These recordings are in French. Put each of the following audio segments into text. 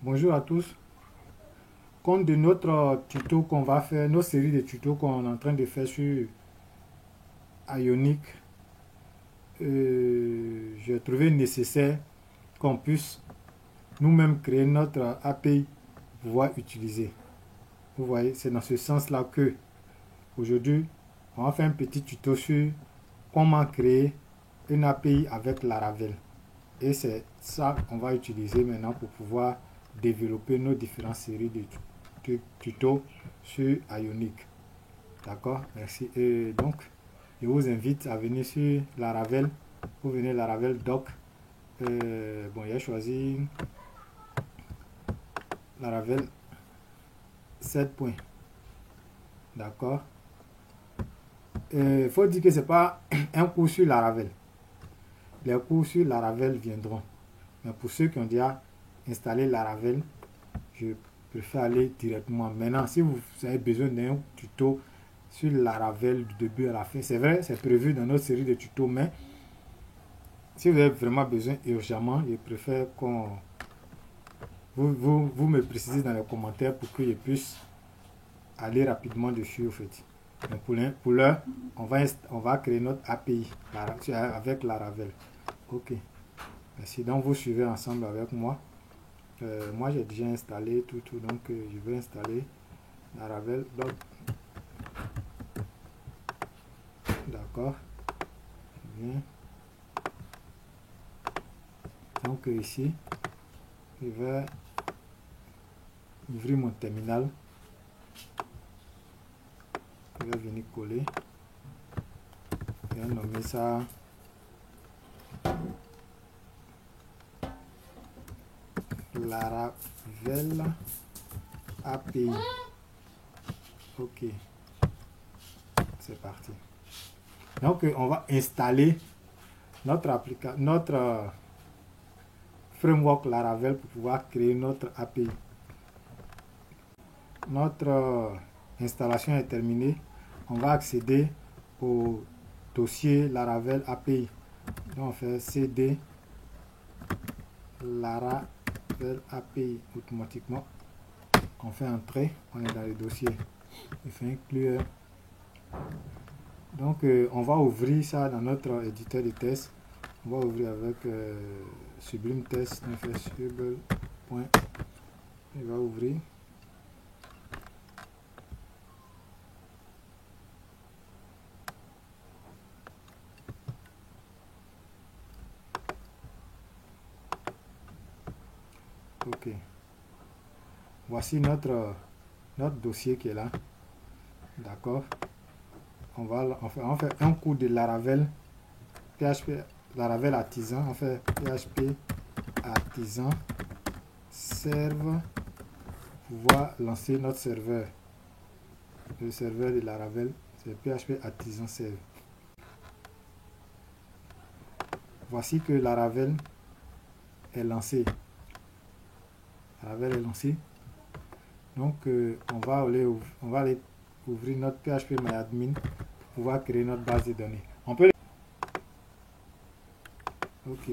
Bonjour à tous. Compte de notre tuto qu'on va faire, nos séries de tutos qu'on est en train de faire sur Ionic, j'ai trouvé nécessaire qu'on puisse nous-mêmes créer notre API pour pouvoir utiliser. Vous voyez, c'est dans ce sens-là que aujourd'hui, on va faire un petit tuto sur comment créer une API avec Laravel. Et c'est ça qu'on va utiliser maintenant pour pouvoir développer nos différentes séries de tutos sur Ionic. D'accord, merci. Et donc, je vous invite à venir sur Laravel. Vous venez Laravel doc. Bon, j'ai choisi Laravel 7 points. D'accord. Il faut dire que ce n'est pas un cours sur Laravel. Les cours sur Laravel viendront. Mais pour ceux qui ont déjà installé Laravel, je préfère aller directement. Maintenant, si vous avez besoin d'un tuto sur Laravel du début à la fin, c'est vrai, c'est prévu dans notre série de tutos, mais si vous avez vraiment besoin urgemment, je préfère qu'on vous me précisez dans les commentaires pour que je puisse aller rapidement dessus, au fait. Donc pour l'heure, on va créer notre API avec Laravel. Ok. Merci. Donc vous suivez ensemble avec moi. Moi j'ai déjà installé tout, donc je vais installer Laravel. D'accord. Bien. Donc ici, je vais ouvrir mon terminal. Je vais venir coller. Je vais nommer ça Laravel API. Ok. C'est parti. Donc on va installer notre framework Laravel pour pouvoir créer notre API. Notre installation est terminée. On va accéder au dossier Laravel API. Donc on fait cd Laravel API automatiquement. On fait entrer, on est dans le dossier. On fait inclure. Donc on va ouvrir ça dans notre éditeur de test. On va ouvrir avec Sublime Test. On fait Sublime. Il va ouvrir. Ok. Voici notre dossier qui est là. D'accord. On fait un cours de Laravel. PHP Laravel Artisan. On fait PHP Artisan serve pour pouvoir lancer notre serveur. Le serveur de Laravel, c'est PHP Artisan serve. Voici que Laravel est lancé. Laravel est lancé. Donc on va aller ouvrir notre PHP MyAdmin pour pouvoir créer notre base de données. On peut. Ok.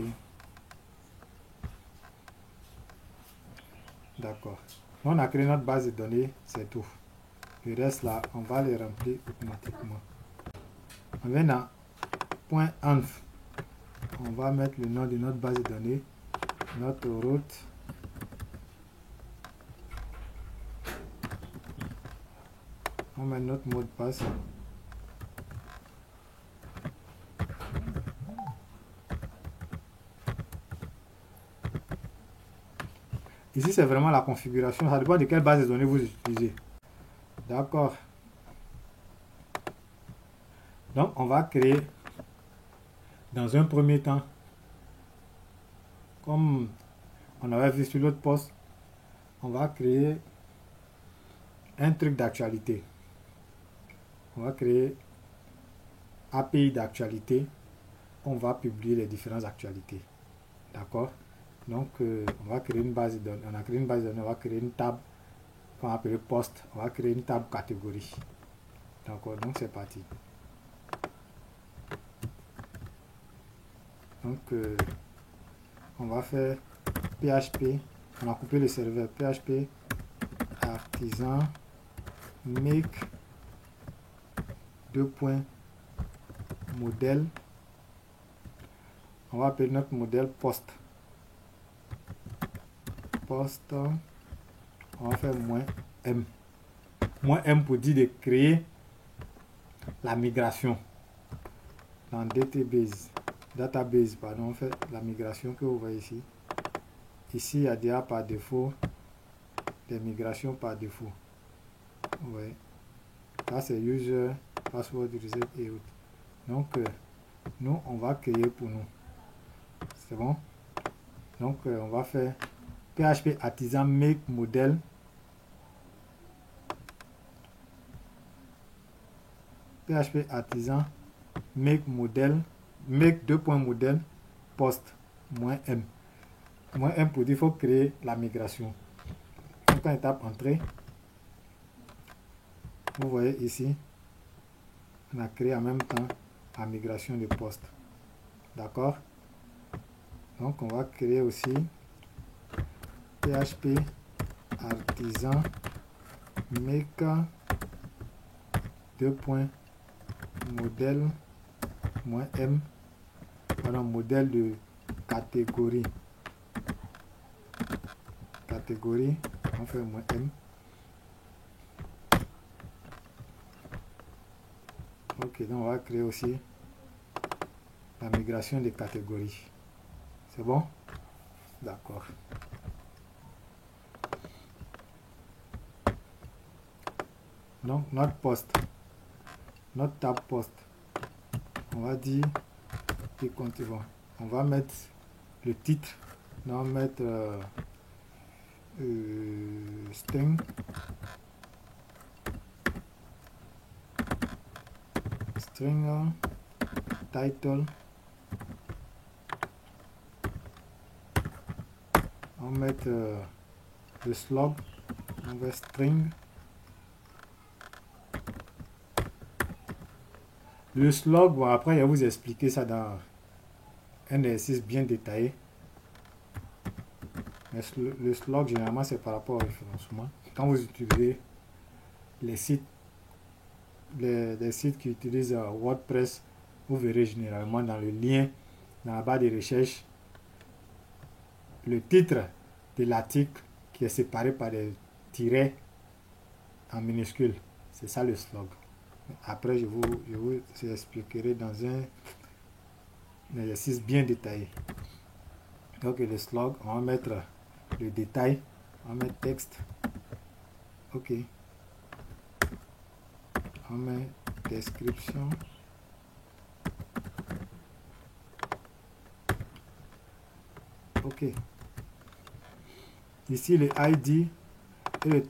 D'accord. On a créé notre base de données, c'est tout. Le reste là, on va les remplir automatiquement. On vient dans .env. On va mettre le nom de notre base de données, notre route. On met notre mot de passe. Ici, c'est vraiment la configuration. Ça dépend de quelle base de données vous utilisez. D'accord. Donc, on va créer dans un premier temps, comme on avait vu sur l'autre poste, on va créer un truc d'actualité. On va créer API d'actualité. On va publier les différentes actualités. D'accord. Donc, on va créer une base de données. On a créé une base de données. On va créer une table qu'on va appeler poste. On va créer une table catégorie. D'accord. Donc, c'est parti. Donc, on va faire PHP On a coupé le serveur PHP artisan make modèle. On va appeler notre modèle post. Post. On va faire -m. -m pour dire de créer la migration dans database, pardon, on fait la migration que vous voyez ici. Ici, il y a déjà par défaut des migrations par défaut. Ouais. Là, c'est user, password, reset et autres. Donc, nous, on va créer pour nous. C'est bon? Donc, on va faire PHP artisan make modèle. PHP artisan make modèle, make modèle post -m. -m pour dire il faut créer la migration. Donc, quand on tape entrée, vous voyez ici, on a créé en même temps la migration de poste. D'accord? Donc, on va créer aussi PHP artisan make modèle -m. Voilà, modèle de catégorie. Catégorie, on fait -m. Ok, donc on va créer aussi la migration des catégories. C'est bon? D'accord. Donc notre poste, notre tab poste, on va dire que on va mettre le titre, on va mettre string, title, on va mettre le slug, on va string. Le slug, bon, après, je vais vous expliquer ça dans un exercice bien détaillé. Mais le slug, généralement, c'est par rapport au référencement. Quand vous utilisez les sites, les sites qui utilisent WordPress, vous verrez généralement dans le lien, dans la barre de recherche, le titre de l'article qui est séparé par des tirets en minuscules. C'est ça le slug. Après, je vous expliquerai dans un exercice bien détaillé. Donc, le slug, on va mettre le détail, on va mettre texte. Ok. On met description. Ok. Ici, le ID et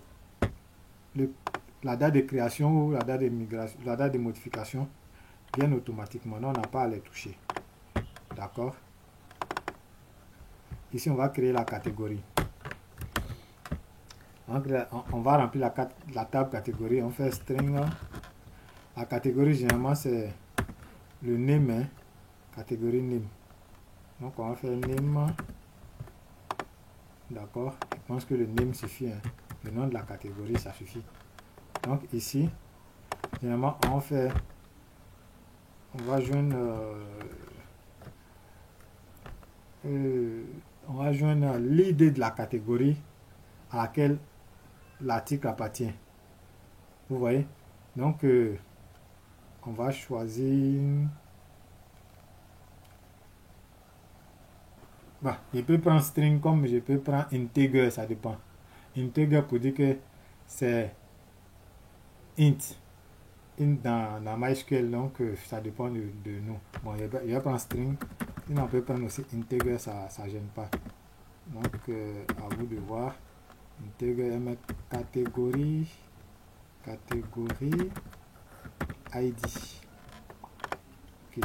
la date de création ou la date de migration, la date de modification viennent automatiquement. Non, on n'a pas à les toucher. D'accord? Ici, on va créer la catégorie. On va remplir la table catégorie. On fait string. La catégorie, généralement, c'est le name. Hein? Catégorie name. Donc, on va faire name. D'accord? Je pense que le name suffit. Hein? Le nom de la catégorie, ça suffit. Donc, ici, généralement, on va joindre l'idée de la catégorie à laquelle l'article appartient. Vous voyez? Donc, on va choisir... Bah, je peux prendre string comme je peux prendre integer, ça dépend. Integer pour dire que c'est int dans MySQL, donc ça dépend de nous. Bon, je vais prendre string, sinon on peut prendre aussi integer, ça ne gêne pas. Donc, à vous de voir. Integer, mettre catégorie ID. Ok.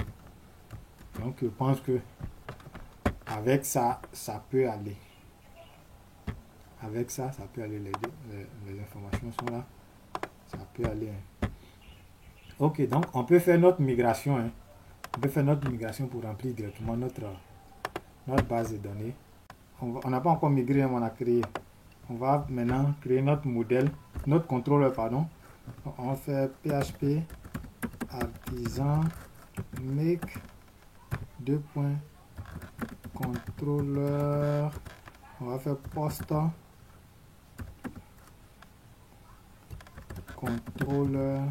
Donc, je pense que avec ça, ça peut aller. Avec ça, ça peut aller. Les informations sont là. Ça peut aller. Hein. Ok, donc on peut faire notre migration. Hein. On peut faire notre migration pour remplir directement notre base de données. on n'a pas encore migré, mais on a créé. On va maintenant créer notre modèle, notre contrôleur, pardon. On va faire PHP artisan make contrôleur. On va faire post contrôleur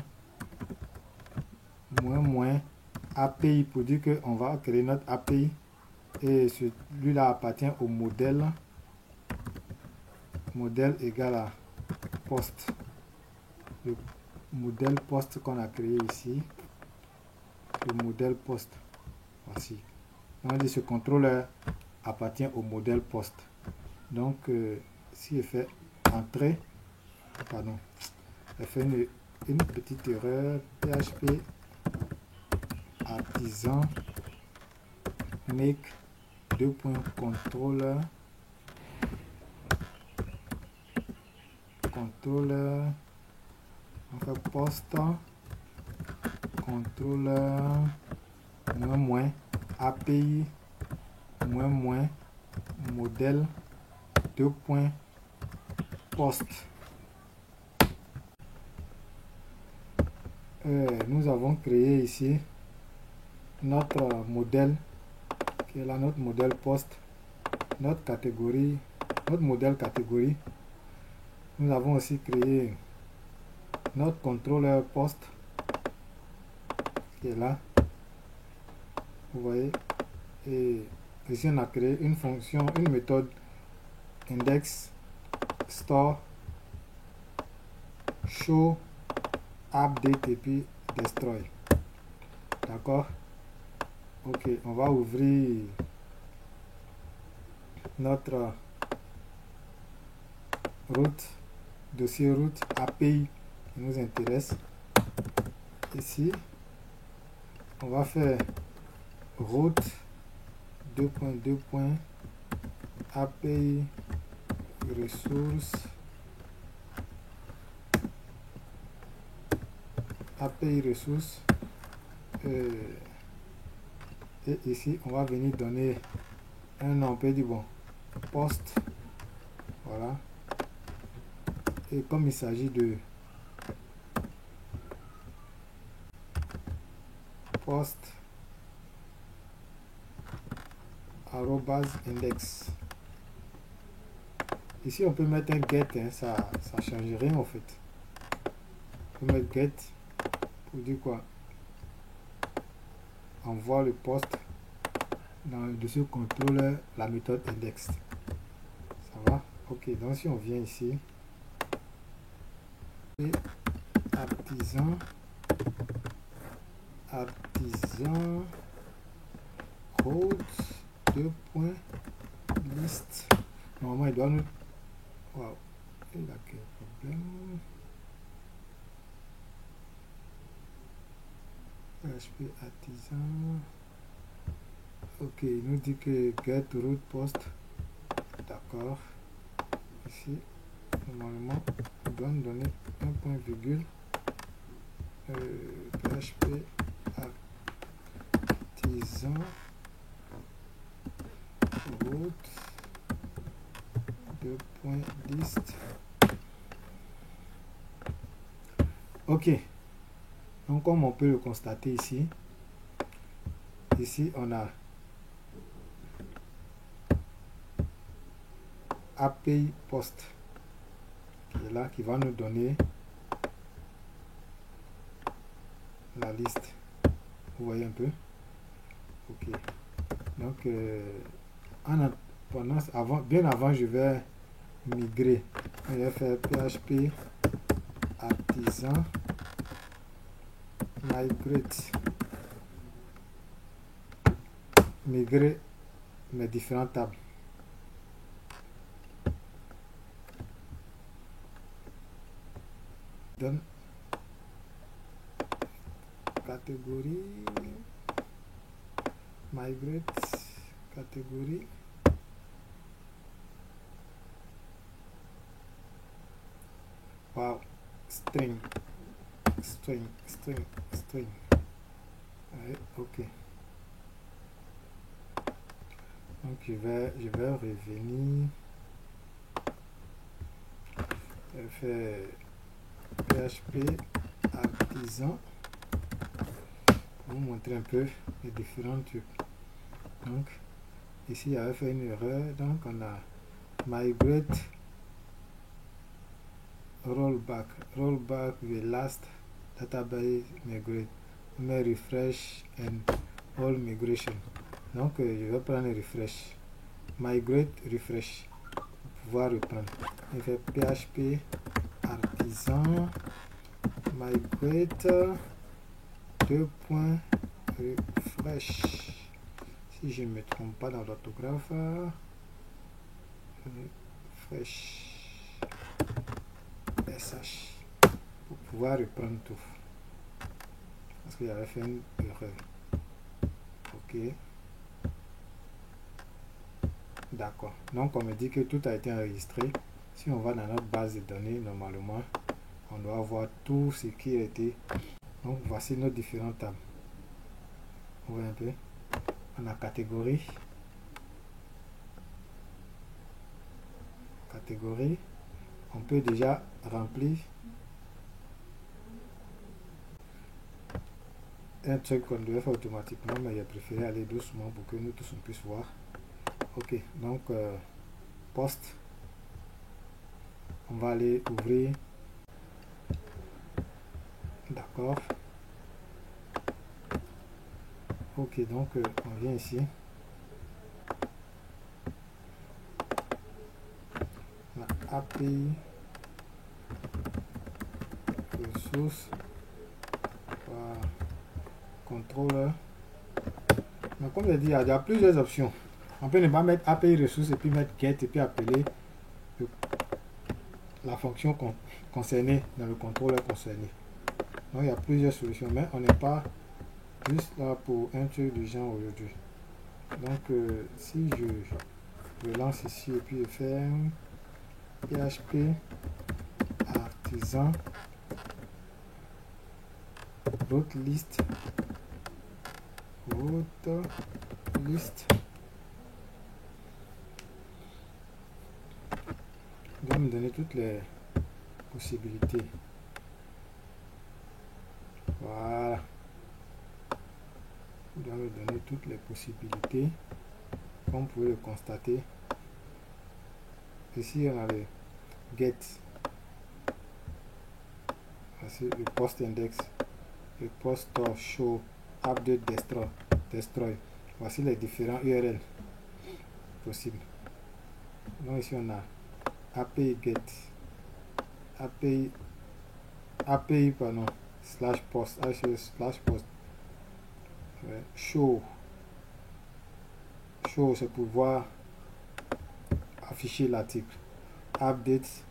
API pour dire qu'on va créer notre API et celui-là appartient au modèle égal à post, le modèle post qu'on a créé ici, le modèle post, voici. On dit ce contrôleur appartient au modèle post. Donc si je fais entrer, pardon, je fais une petite erreur, PHP artisan make contrôleur on fait post contrôleur API modèle post. Nous avons créé ici notre modèle qui est là, notre modèle post, notre catégorie, notre modèle catégorie. Nous avons aussi créé notre contrôleur post qui est là, vous voyez, et ici on a créé une fonction, une méthode index store show update et puis destroy. D'accord. Ok, on va ouvrir notre route, dossier route API qui nous intéresse. Ici, on va faire route API ressources et ici on va venir donner un nom, on peut dire bon post, voilà, et comme il s'agit de post @index, ici on peut mettre un get, hein, ça change rien en fait. On peut mettre get pour dire quoi, envoie le post dans le dossier contrôleur, la méthode index. Ça va. Ok, donc si on vient ici et artisan route list, normalement il doit nous, wow, il a quel problème, PHP artisan. Ok, il nous dit que get route post. D'accord. Ici, normalement, on doit nous donner un point virgule. PHP artisan route list. Ok. Donc, comme on peut le constater ici, on a API post qui est là, qui va nous donner la liste. Vous voyez un peu. Ok. Donc bien avant je vais migrer. Je vais faire PHP artisan migrate, migrer mes différentes tables. Donne catégorie, migrate catégorie, wow, string. Ouais, ok. Donc je vais revenir faire PHP artisan pour vous montrer un peu les différents trucs. Donc ici il avait fait une erreur, donc on a migrate rollback the last database migrate, mais refresh and all migration. Donc je vais prendre refresh, migrate refresh pour pouvoir reprendre. Je fais PHP artisan migrate refresh. Si je ne me trompe pas dans l'orthographe, refresh SH pour pouvoir reprendre tout. Parce qu'il avait fait une erreur. Ok. D'accord. Donc on me dit que tout a été enregistré. Si on va dans notre base de données, normalement, on doit voir tout ce qui a été. Donc voici nos différentes tables. Vous voyez un peu. On a catégorie. Catégorie. On peut déjà remplir un truc qu'on devait faire automatiquement, mais j'ai préféré aller doucement pour que nous tous on puisse voir. Ok, donc poste. On va aller ouvrir. D'accord. Ok, donc on vient ici. On a API ressources. Contrôleur. Mais comme je dis, il y a plusieurs options. On peut ne pas mettre API ressources et puis mettre get et puis appeler la fonction concernée dans le contrôleur concerné. Donc il y a plusieurs solutions, mais on n'est pas juste là pour un truc du genre aujourd'hui. Donc si je lance ici et puis je fais PHP artisan route list il va me donner toutes les possibilités. Voilà. Il doit me donner toutes les possibilités. Comme vous pouvez le constater. Ici, on a le get. Voici le post index. Le post store, show, update, destroy. Voici les différents URL possibles. Donc ici, on a API get. API pardon, slash post, slash post. Show c'est pour pouvoir afficher l'article. Update,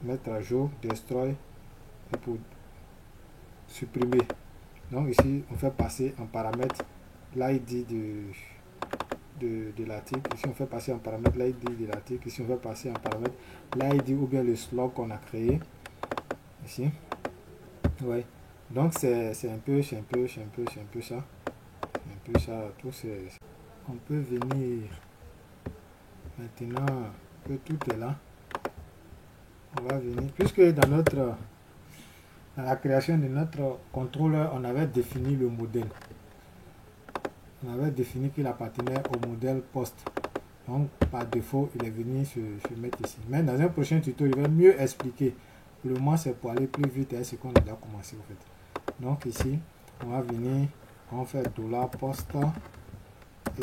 mettre à jour. Destroy, c'est pour supprimer. Donc ici on fait passer en paramètre l'ID de l'article. Ici on fait passer en paramètre l'ID de l'article. Ici on fait passer en paramètre l'ID ou bien le slot qu'on a créé ici. Ouais, donc c'est un peu ça. Tout c'est. On peut venir maintenant que tout est là. On va venir, puisque dans la création de notre contrôleur, on avait défini le modèle. On avait défini qu'il appartenait au modèle poste. Donc par défaut, il est venu se mettre ici. Mais dans un prochain tuto, il va mieux expliquer. Pour le moment, c'est pour aller plus vite et ce qu'on a déjà commencé en fait. Donc ici, on va venir, on fait $poste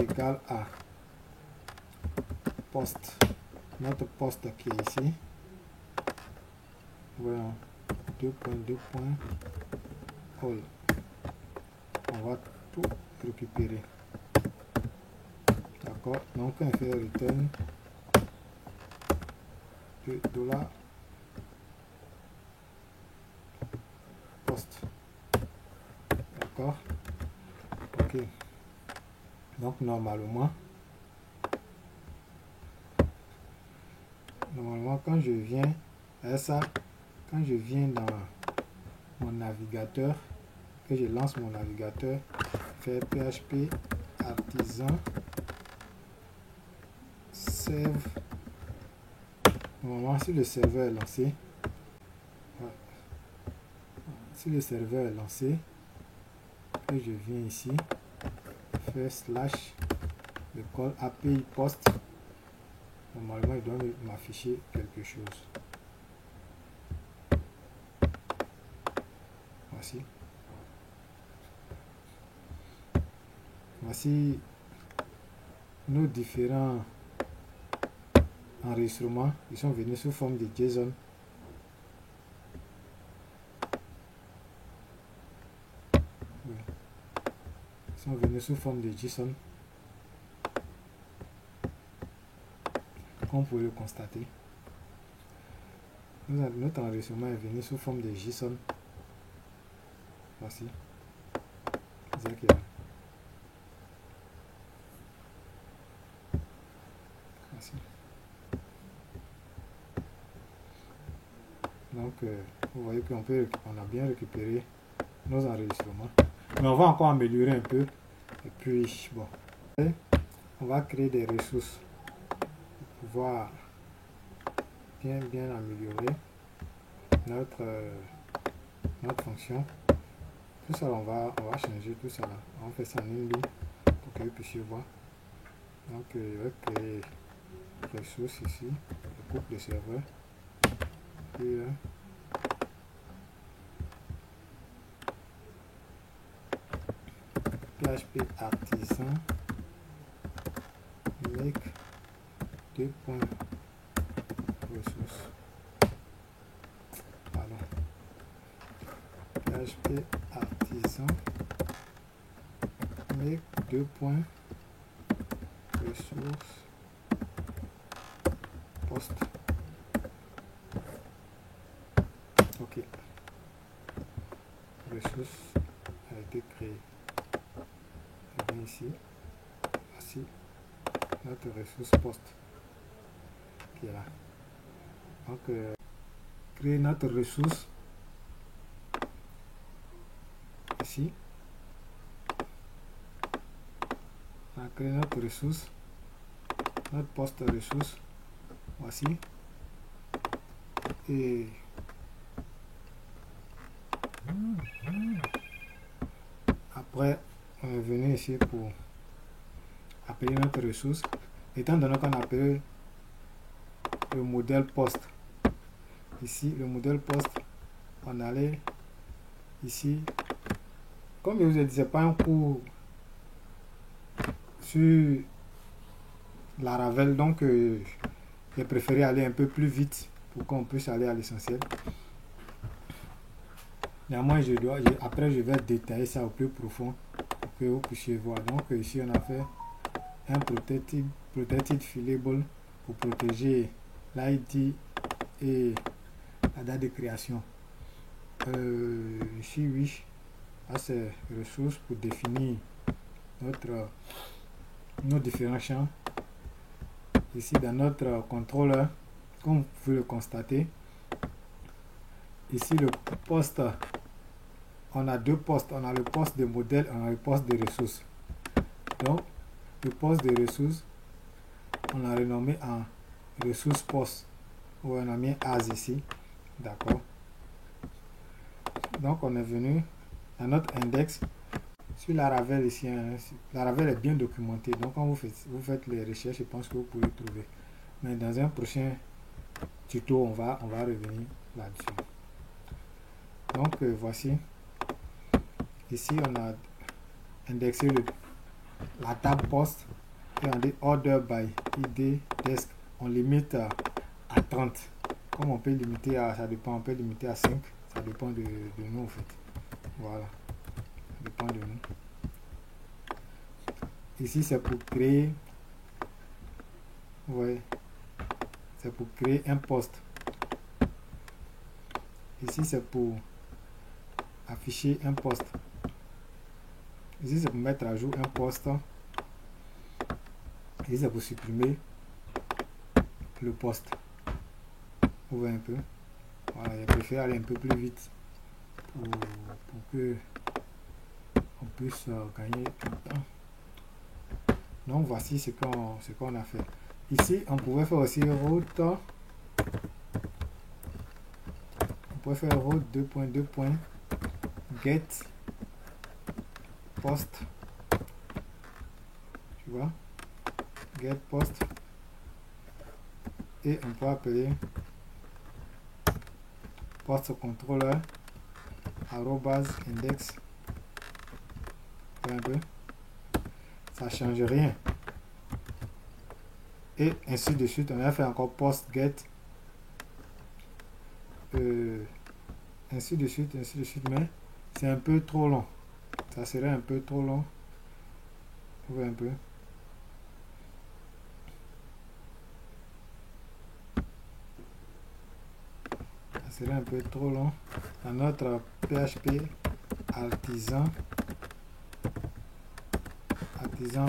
égale à poste. Notre poste qui est ici. Voilà. 2.2. All. On va tout récupérer. D'accord. Donc on fait return $, poste. D'accord. Ok. Donc normalement quand je viens à ça, quand je viens dans mon navigateur, que je lance mon navigateur, faire PHP artisan save. Normalement, si le serveur est lancé, si le serveur est lancé, et je viens ici, faire slash le call API post, normalement il doit m'afficher quelque chose. Voici. Voici nos différents enregistrements. Ils sont venus sous forme de JSON. Oui. Ils sont venus sous forme de JSON. Comme vous pouvez le constater. Notre enregistrement est venu sous forme de JSON. Voici. Voici. Donc, vous voyez qu'on a bien récupéré nos enregistrements. Mais on va encore améliorer un peu. Et puis, bon, on va créer des ressources pour pouvoir bien améliorer notre fonction. Tout ça, on va changer tout ça là. On fait ça en une ligne pour que vous puissiez voir. Donc, je vais créer ressources ici. Je coupe le serveur. Puis là, PHP artisan make 2 points ressources. Pardon. PHP artisan make 2 points ressources post. Ok. Ressource a été créée. Je viens ici. Voici notre ressource post qui est là. Donc, créer notre ressource ici. On a créé notre ressource, notre post ressource. Voici. Et après, on est venu ici pour appeler notre ressource. Étant donné qu'on a appelé le modèle post, ici, le modèle post, on allait ici. Comme je vous ai dit, c'est pas un cours sur Laravel, donc j'ai préféré aller un peu plus vite pour qu'on puisse aller à l'essentiel. Néanmoins, après je vais détailler ça au plus profond pour que vous puissiez voir. Donc ici on a fait un protected fillable pour protéger l'ID et la date de création. Ici oui, c'est ressources pour définir nos différents champs. Ici dans notre contrôleur, comme vous pouvez le constater, ici le poste, on a deux postes, on a le poste de modèle, on a le poste de ressources. Donc le poste de ressources, on a renommé en ressources poste, où on a mis as ici, d'accord. Donc on est venu à notre index sur Laravel ici. Laravel est bien documenté, donc quand vous faites les recherches, je pense que vous pouvez trouver. Mais dans un prochain tuto, on va revenir là-dessus. Donc voici, ici on a indexé la table poste et on dit order by id desk, on limite à 30. Comme on peut limiter à, ça dépend, on peut limiter à 5, ça dépend de nous en fait. Voilà, ça dépend de nous. Ici c'est pour créer, ouais, c'est pour créer un poste. Ici c'est pour afficher un poste. Ici c'est pour mettre à jour un poste. Ici c'est pour supprimer le poste. Vous voyez un peu. Voilà, je préfère aller un peu plus vite pour que on puisse gagner du temps. Donc voici ce qu'on a fait. Ici, on pouvait faire aussi route. On pouvait faire route 2.2.get post. Tu vois? Get post. Et on peut appeler post controller @index. Un peu. Ça change rien. Et ainsi de suite. On a fait encore post get. Ainsi de suite, mais c'est un peu trop long. Ça serait un peu trop long. Vous voyez un peu. Ça serait un peu trop long. Dans notre PHP artisan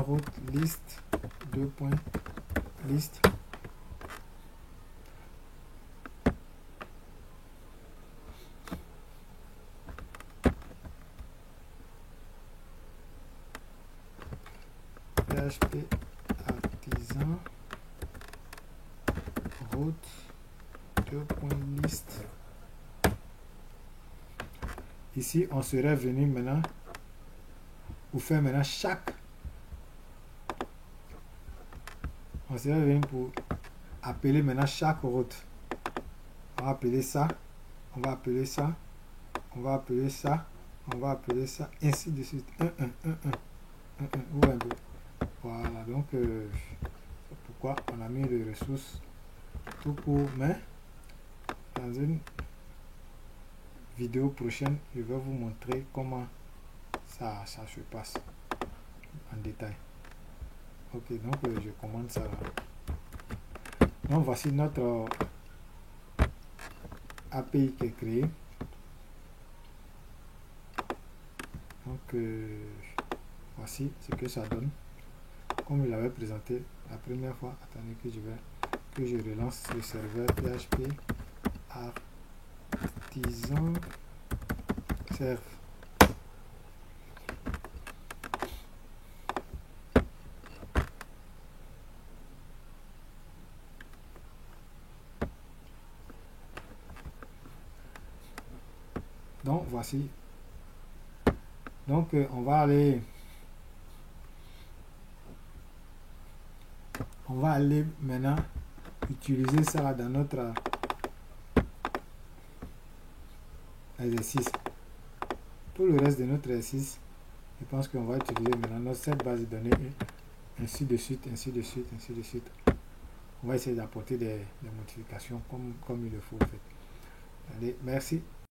route list 2.list. PHP artisan route 2.list. Ici, on serait venu maintenant pour faire maintenant chaque. On serait venu pour appeler maintenant chaque route. On va appeler ça, on va appeler ça, on va appeler ça, on va appeler ça, ainsi de suite. 1, 1, 1, 1, 1, 1. Voilà, donc c'est pourquoi on a mis les ressources tout court, mais dans une vidéo prochaine, je vais vous montrer comment ça se passe en détail. Ok, donc je commande ça là. Donc voici notre API qui est créée. Donc voici ce que ça donne. Comme il l'avait présenté la première fois, attendez que je relance le serveur PHP artisan serve. Donc voici. Donc on va aller maintenant utiliser ça dans notre exercice. Pour le reste de notre exercice, je pense qu'on va utiliser maintenant cette base de données et ainsi de suite, ainsi de suite, ainsi de suite. On va essayer d'apporter des modifications comme il le faut en fait. Allez, merci.